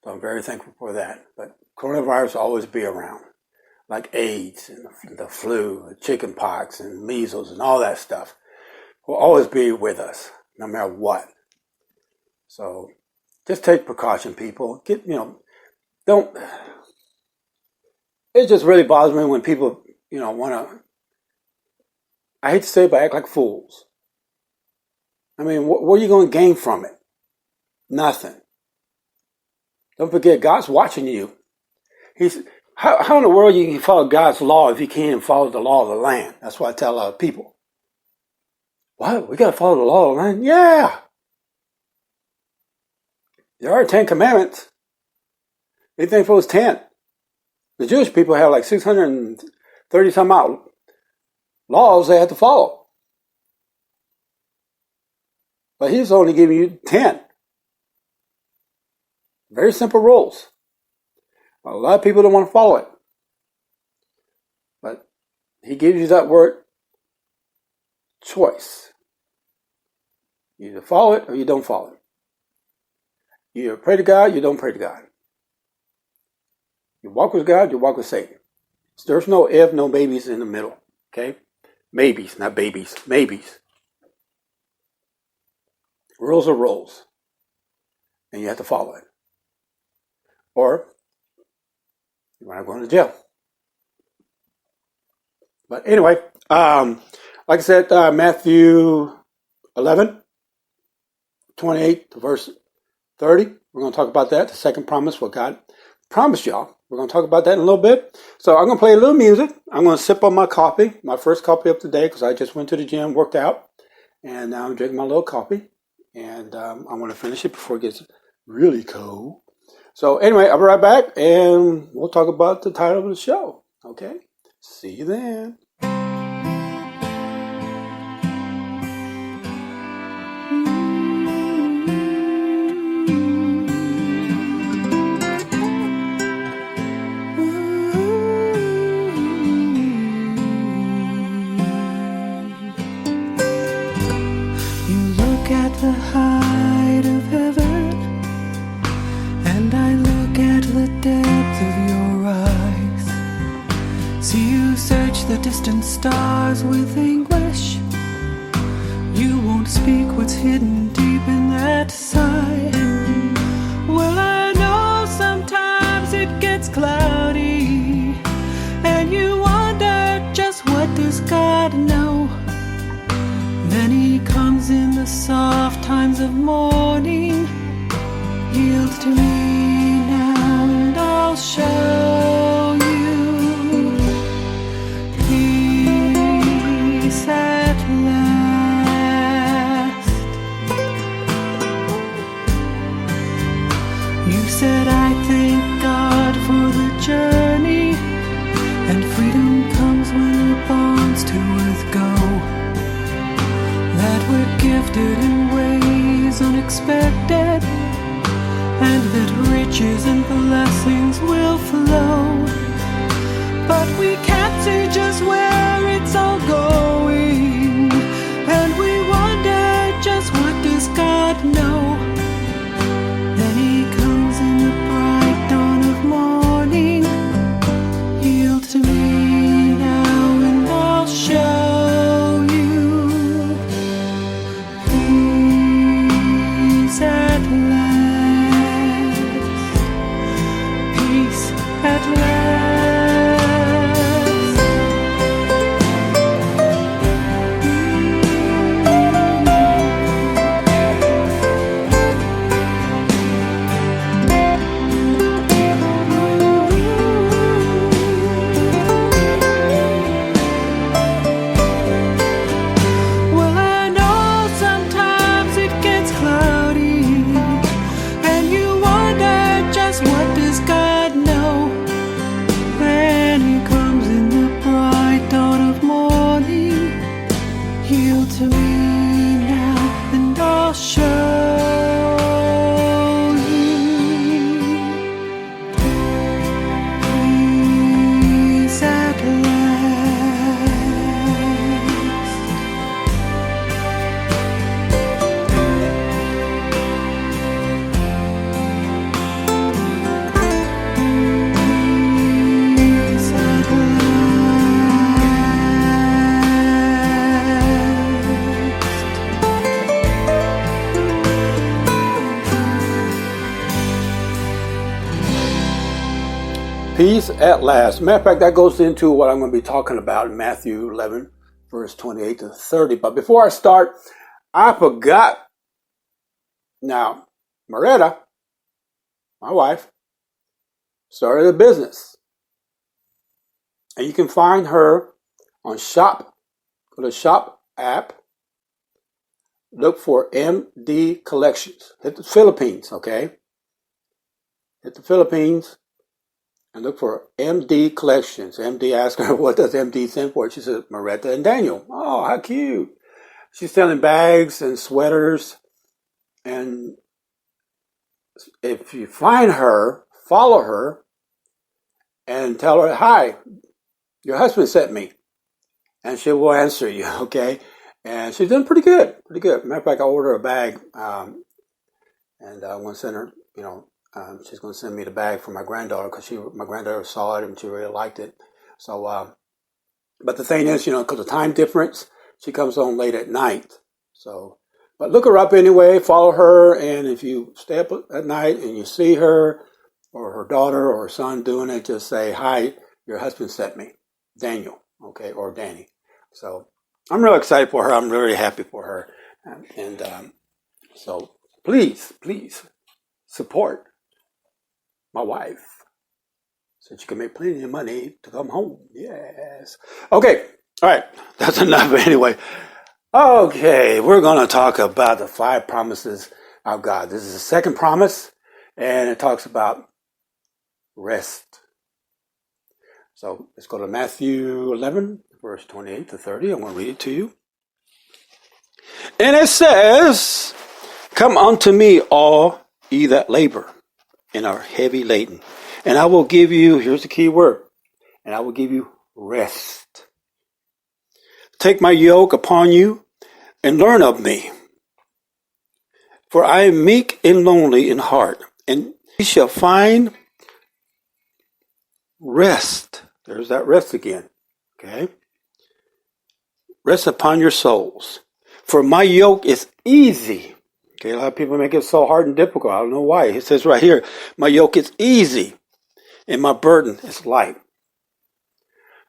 So I'm very thankful for that. But coronavirus will always be around, like AIDS and the flu, and chicken pox and measles and all that stuff will always be with us, no matter what. So just take precaution, people. Don't. It just really bothers me when people, want to. I hate to say it, but act like fools. I mean, what are you going to gain from it? Nothing. Don't forget, God's watching you. How in the world you can follow God's law if you can't even follow the law of the land? That's what I tell a lot of people. What? We got to follow the law of the land? Yeah. There are 10 commandments. Anything for those 10. The Jewish people have like 630 some out laws they have to follow. But he's only giving you 10. Very simple rules. A lot of people don't want to follow it. But he gives you that word, choice. You either follow it or you don't follow it. You either pray to God, you don't pray to God. You walk with God, you walk with Satan. There's no if, no maybes in the middle. Okay? Maybes, not babies. Maybes. Rules are rules. And you have to follow it. Or you're not going to jail. But anyway, like I said, Matthew 11, 28 to verse 30. We're going to talk about that, the second promise, what God promised y'all. We're going to talk about that in a little bit. So I'm going to play a little music. I'm going to sip on my coffee, my first coffee of the day, because I just went to the gym, worked out, and now I'm drinking my little coffee. And I want to finish it before it gets really cold. So anyway, I'll be right back, and we'll talk about the title of the show. Okay? See you then. The height of heaven, and I look at the depth of your eyes. See you search the distant stars with anguish. You won't speak what's hidden deep in that sigh. Well, I know sometimes it gets cloudy, and you wonder just what does God know. Then he comes in the soft times of morning. Yield to me now and I'll show you peace at last. You said I thank God for the journey, and freedom comes when our bonds to earth go. That we're gifted in ways unexpected, and that riches and blessings will flow. But we can't see just where it's all going, and we wonder just what does God know. Then he comes in the bright dawn of morning. Yield to me now and I'll show at last, peace at last. Peace at last. Matter of fact, that goes into what I'm going to be talking about in Matthew 11, verse 28 to 30. But before I start, I forgot. Now, Moretta, my wife, started a business. And you can find her on Shop. Go to Shop app. Look for MD Collections. Hit the Philippines, okay? Hit the Philippines. And look for MD Collections. MD asked her, what does MD stand for? She said, Moretta and Daniel. Oh, how cute. She's selling bags and sweaters. And if you find her, follow her and tell her, hi, your husband sent me. And she will answer you, okay? And she's doing pretty good. Matter of fact, I ordered a bag. And I want to send her, she's going to send me the bag for my granddaughter because my granddaughter saw it and she really liked it. So, but the thing is, because of the time difference, she comes home late at night. So, but look her up anyway, follow her, and if you stay up at night and you see her or her daughter or her son doing it, just say, hi, your husband sent me, Daniel, okay, or Danny. So I'm really excited for her. I'm really happy for her. And so please support my wife, so she can make plenty of money to come home. Yes. Okay. All right. That's enough anyway. Okay. We're going to talk about the 5 promises of God. This is the second promise, and it talks about rest. So let's go to Matthew 11, verse 28 to 30. I'm going to read it to you. And it says, come unto me, all ye that labor and are heavy laden, and I will give you, here's the key word, and I will give you rest. Take my yoke upon you and learn of me, for I am meek and lonely in heart, and ye shall find rest. There's that rest again, okay? Rest upon your souls, for my yoke is easy. Okay, a lot of people make it so hard and difficult. I don't know why. It says right here, my yoke is easy and my burden is light.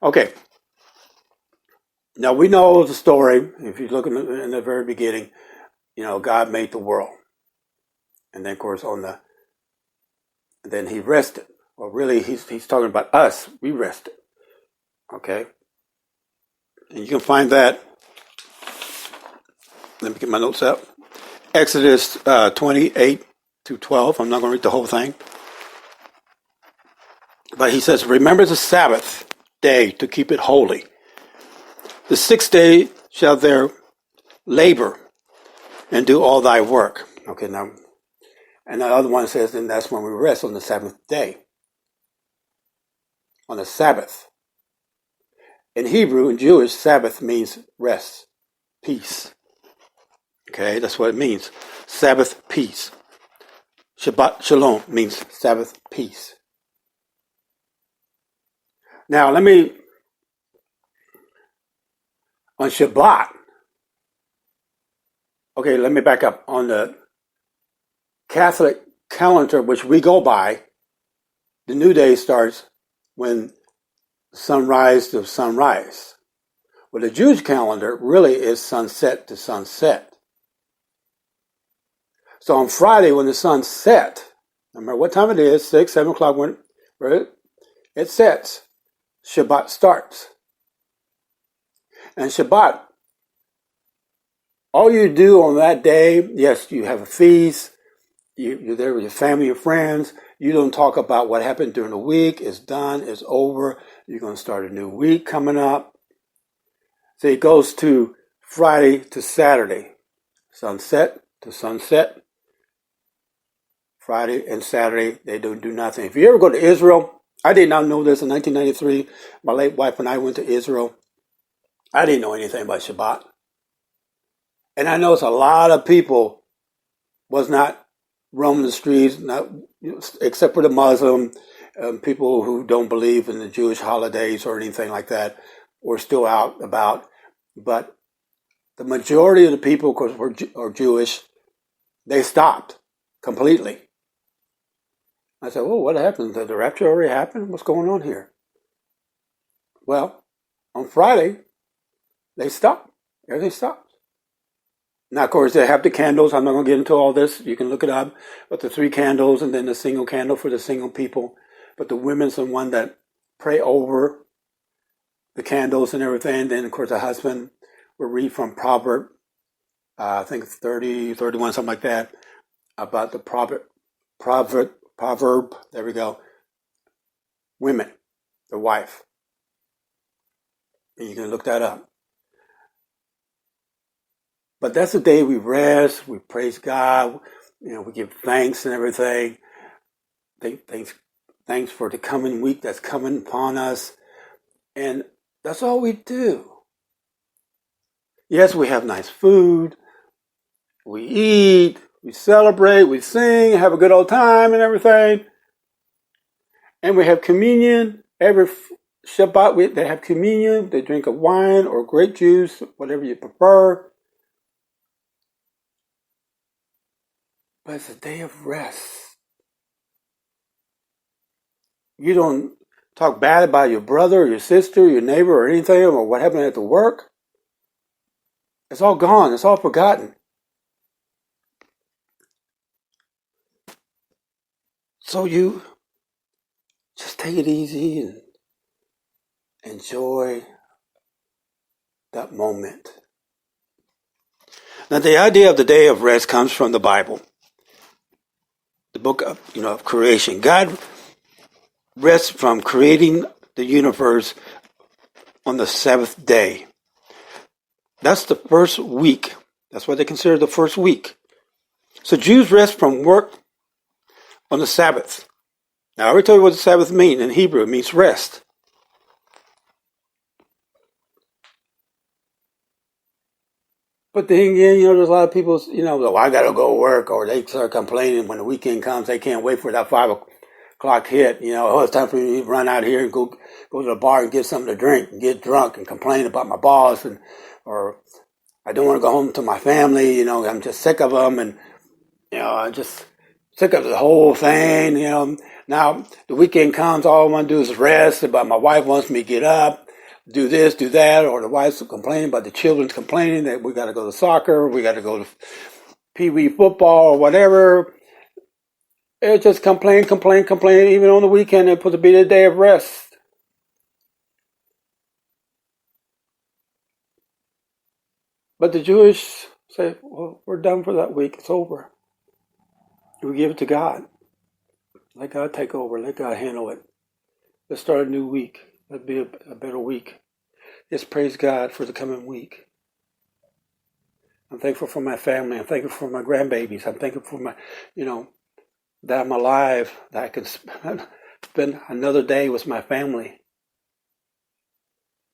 Okay. Now we know the story. If you look in the very beginning, God made the world. And then of course then he rested. Well, really he's talking about us. We rested. Okay. And you can find that. Let me get my notes out. Exodus 28 to 12. I'm not going to read the whole thing. But he says, remember the Sabbath day to keep it holy. The 6th day shall there labor and do all thy work. Okay, now, and the other one says, and that's when we rest on the 7th day. On the Sabbath. In Hebrew, in Jewish, Sabbath means rest, peace. Okay, that's what it means. Sabbath, peace. Shabbat Shalom means Sabbath, peace. Now, on Shabbat, okay, let me back up. On the Catholic calendar, which we go by, the new day starts when sunrise to sunrise. Well, the Jewish calendar really is sunset to sunset. So on Friday, when the sun set, no matter what time it is, 6, 7 o'clock, when it sets, Shabbat starts. And Shabbat, all you do on that day, yes, you have a feast, you're there with your family and friends, you don't talk about what happened during the week, it's done, it's over, you're going to start a new week coming up. So it goes to Friday to Saturday, sunset to sunset. Friday and Saturday, they don't do nothing. If you ever go to Israel, I did not know this in 1993. My late wife and I went to Israel. I didn't know anything about Shabbat. And I noticed a lot of people was not roaming the streets, not except for the Muslim, people who don't believe in the Jewish holidays or anything like that, were still out about. But the majority of the people, of course, are Jewish. They stopped completely. I said, well, what happened? Did the rapture already happen? What's going on here? Well, on Friday, they stopped. Everything stopped. Now, of course, they have the candles. I'm not going to get into all this. You can look it up. But the 3 candles and then the single candle for the single people. But the women's the one that pray over the candles and everything. And then, of course, the husband will read from Proverb, I think 30, 31, something like that, about the proverb, there we go, women, the wife. And you can look that up. But that's the day we rest, we praise God, we give thanks and everything. Thanks for the coming week that's coming upon us. And that's all we do. Yes, we have nice food, we eat, we celebrate, we sing, have a good old time and everything. And we have communion every Shabbat. They have communion, they drink a wine or grape juice, whatever you prefer. But it's a day of rest. You don't talk bad about your brother or your sister, your neighbor or anything, or what happened at the work. It's all gone. It's all forgotten. So you just take it easy and enjoy that moment. Now, the idea of the day of rest comes from the Bible. The book of creation. God rests from creating the universe on the 7th day. That's the first week. That's what they consider the first week. So Jews rest from work on the Sabbath. Now, I already told you what the Sabbath means. In Hebrew, it means rest. But then again, there's a lot of people, well, I got to go to work, or they start complaining when the weekend comes. They can't wait for that 5 o'clock hit. It's time for me to run out here and go to the bar and get something to drink and get drunk and complain about my boss, or I don't want to go home to my family. I'm just sick of them, and I'm just sick of the whole thing. Now the weekend comes, all I want to do is rest. But my wife wants me to get up, do this, do that, or the wife's complaining about the children's complaining that we got to go to soccer, we got to go to Pee Wee football or whatever. It's just complain. Even on the weekend, it's supposed to be the day of rest. But the Jewish say, well, we're done for that week. It's over. We give it to God. Let God take over. Let God handle it. Let's start a new week. Let's be a better week. Let's praise God for the coming week. I'm thankful for my family. I'm thankful for my grandbabies. I'm thankful for my, that I'm alive, that I can spend another day with my family.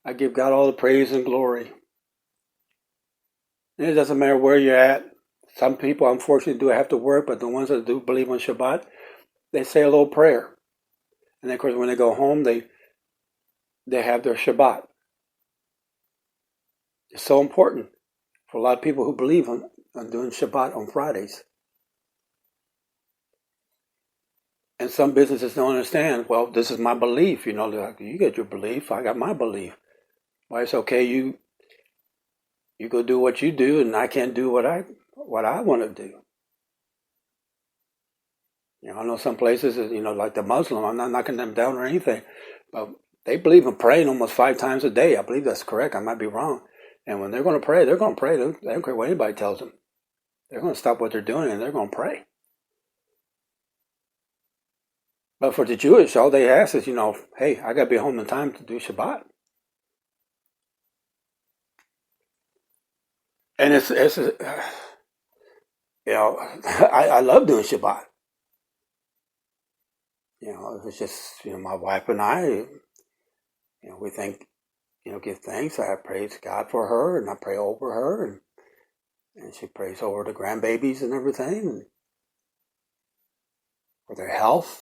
I give God all the praise and glory. And it doesn't matter where you're at. Some people, unfortunately, do have to work, but the ones that do believe on Shabbat, they say a little prayer. And of course, when they go home, they have their Shabbat. It's so important for a lot of people who believe on doing Shabbat on Fridays. And some businesses don't understand, well, this is my belief. You get your belief, I got my belief. Well, it's okay, you go do what you do, and I can't do what I want to do. I know some places, like the Muslim, I'm not knocking them down or anything, but they believe in praying almost 5 times a day. I believe that's correct. I might be wrong. And when they're going to pray, they're going to pray. They don't care what anybody tells them. They're going to stop what they're doing and they're going to pray. But for the Jewish, all they ask is, hey, I got to be home in time to do Shabbat. And it's I love doing Shabbat. It's just, my wife and I, we give thanks. I praise God for her, and I pray over her, and she prays over the grandbabies and everything, and for their health.